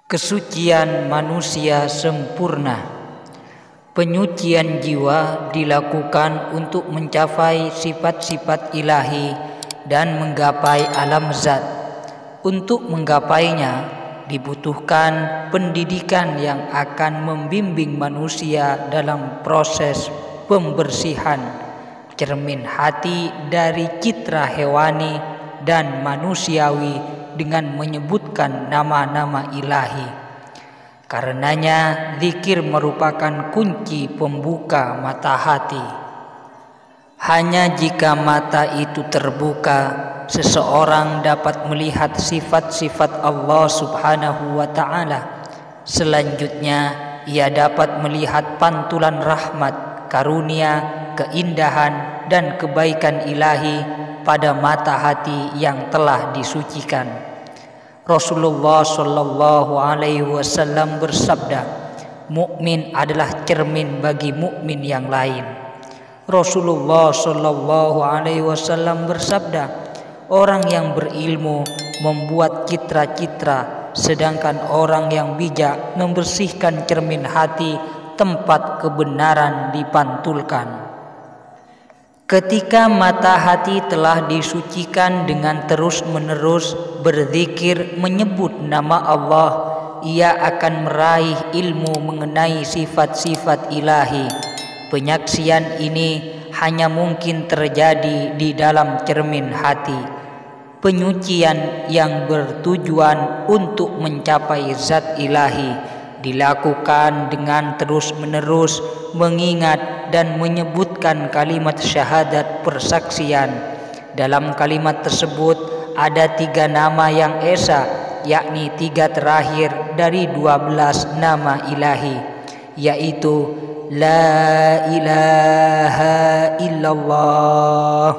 Kesucian manusia sempurna. Penyucian jiwa dilakukan untuk mencapai sifat-sifat ilahi dan menggapai alam zat. Untuk menggapainya dibutuhkan pendidikan yang akan membimbing manusia dalam proses pembersihan cermin hati dari citra hewani dan manusiawi dengan menyebutkan nama-nama ilahi. Karenanya zikir merupakan kunci pembuka mata hati. Hanya jika mata itu terbuka, seseorang dapat melihat sifat-sifat Allah Subhanahu wa ta'ala. Selanjutnya, ia dapat melihat pantulan rahmat, karunia, keindahan, dan kebaikan ilahi pada mata hati yang telah disucikan. Rasulullah Shallallahu Alaihi Wasallam bersabda, mukmin adalah cermin bagi mukmin yang lain. Rasulullah Shallallahu Alaihi Wasallam bersabda, orang yang berilmu membuat citra-citra, sedangkan orang yang bijak membersihkan cermin hati tempat kebenaran dipantulkan. Ketika mata hati telah disucikan dengan terus-menerus berzikir menyebut nama Allah, ia akan meraih ilmu mengenai sifat-sifat ilahi. Penyaksian ini hanya mungkin terjadi di dalam cermin hati. Penyucian yang bertujuan untuk mencapai zat ilahi dilakukan dengan terus-menerus mengingat dan menyebutkan kalimat syahadat persaksian. Dalam kalimat tersebut ada 3 nama yang esa, yakni 3 terakhir dari 12 nama ilahi, yaitu La ilaha illallah,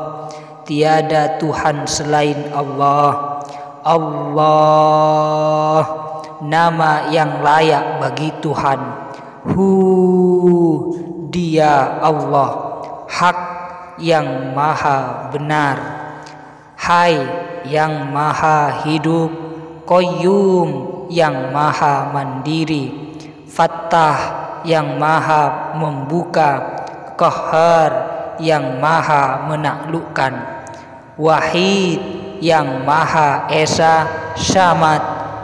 tiada Tuhan selain Allah. Allah, nama yang layak bagi Tuhan. Dia Allah, hak yang maha benar. Hai yang maha hidup, Qayyum yang maha mandiri, Fattah yang maha membuka, Qahhar yang maha menaklukkan, Wahid yang maha esa, Samad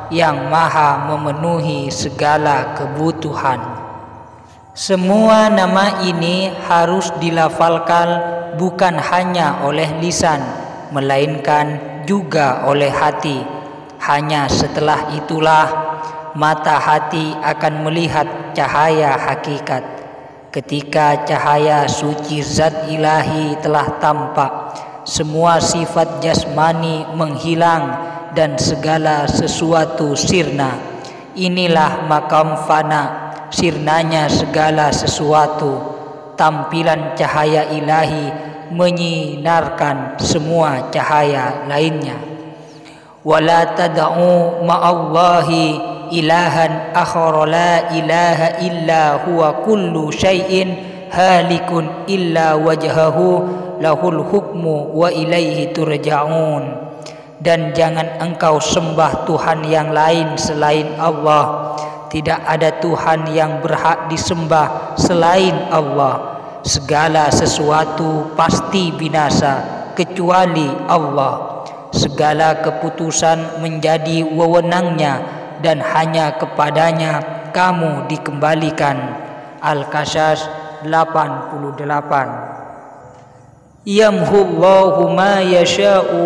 yang maha memenuhi segala kebutuhan. Semua nama ini harus dilafalkan bukan hanya oleh lisan, melainkan juga oleh hati. Hanya setelah itulah mata hati akan melihat cahaya hakikat. Ketika cahaya suci zat ilahi telah tampak, semua sifat jasmani menghilang dan segala sesuatu sirna. Inilah makam fana, sirnanya segala sesuatu. Tampilan cahaya ilahi menyinarkan semua cahaya lainnya. Wala tad'u ma'allahi ilahan akhara la ilaha illa huwa kullu syai'in halikun illa wajhahu lahul hukmu wa ilaihi turja'un. Dan jangan engkau sembah Tuhan yang lain selain Allah. Tidak ada Tuhan yang berhak disembah selain Allah. Segala sesuatu pasti binasa kecuali Allah. Segala keputusan menjadi wewenangnya dan hanya kepadanya kamu dikembalikan. Al-Qasas 88. Yamhullahu ma yasha'u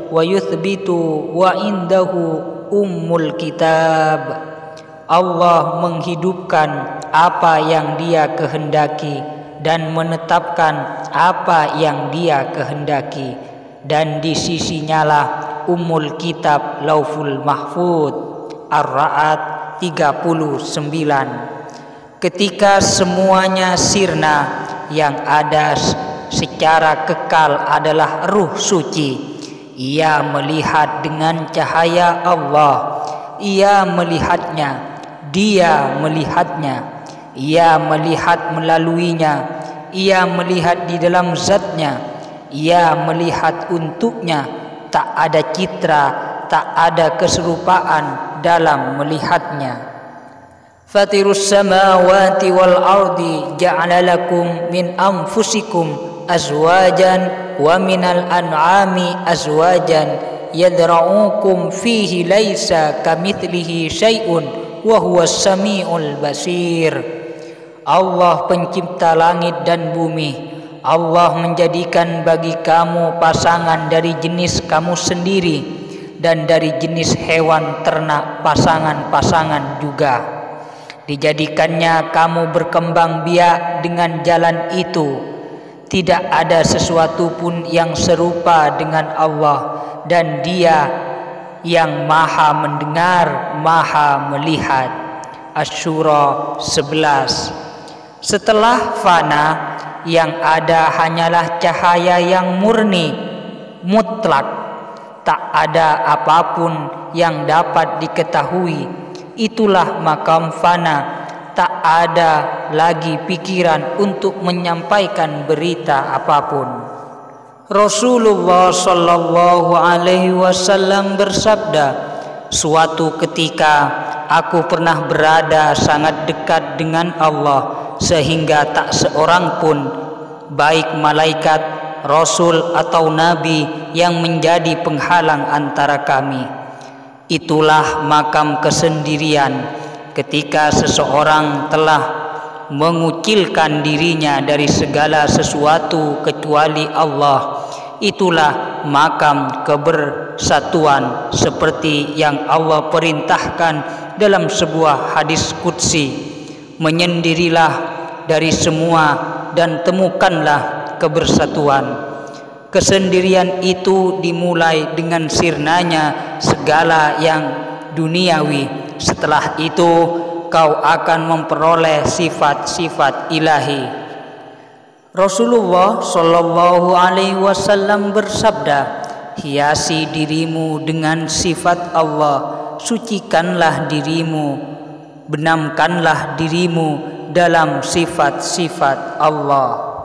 wa yuthbitu wa indahu ummul kitab. Allah menghidupkan apa yang Dia kehendaki dan menetapkan apa yang Dia kehendaki, dan di sisinya lah ummul kitab Lauful Mahfud. Ar-Ra'd 39. Ketika semuanya sirna, yang ada secara kekal adalah ruh suci. Ia melihat dengan cahaya Allah. Ia melihatnya, Dia melihatnya, Ia melihat melaluinya, Ia melihat di dalam zatnya, Ia melihat untuknya. Tak ada citra, tak ada keserupaan dalam melihatnya. Fatirus samawati wal ardi ja'ala lakum min anfusikum azwajan wa minal an'ami azwajan yadra'ukum fihi laisa kamitslihi syai'un wa huwas samiul basir. Allah pencipta langit dan bumi. Allah menjadikan bagi kamu pasangan dari jenis kamu sendiri dan dari jenis hewan ternak pasangan-pasangan juga. Dijadikannya kamu berkembang biak dengan jalan itu. Tidak ada sesuatu pun yang serupa dengan Allah, dan Dia yang maha mendengar, maha melihat. Asy-Syura 11. Setelah fana, yang ada hanyalah cahaya yang murni, mutlak. Tak ada apapun yang dapat diketahui. Itulah makam fana. Tak ada lagi pikiran untuk menyampaikan berita apapun. Rasulullah sallallahu alaihi wasallam bersabda, suatu ketika aku pernah berada sangat dekat dengan Allah, sehingga tak seorang pun, baik malaikat, rasul atau nabi, yang menjadi penghalang antara kami. Itulah makam kesendirian, ketika seseorang telah mengucilkan dirinya dari segala sesuatu kecuali Allah. Itulah makam kebersatuan, seperti yang Allah perintahkan dalam sebuah hadis qudsi, menyendirilah dari semua dan temukanlah kebersatuan. Kesendirian itu dimulai dengan sirnanya segala yang duniawi. Setelah itu kau akan memperoleh sifat-sifat ilahi. Rasulullah sallallahu alaihi wasallam bersabda, hiasi dirimu dengan sifat Allah, sucikanlah dirimu, benamkanlah dirimu dalam sifat-sifat Allah.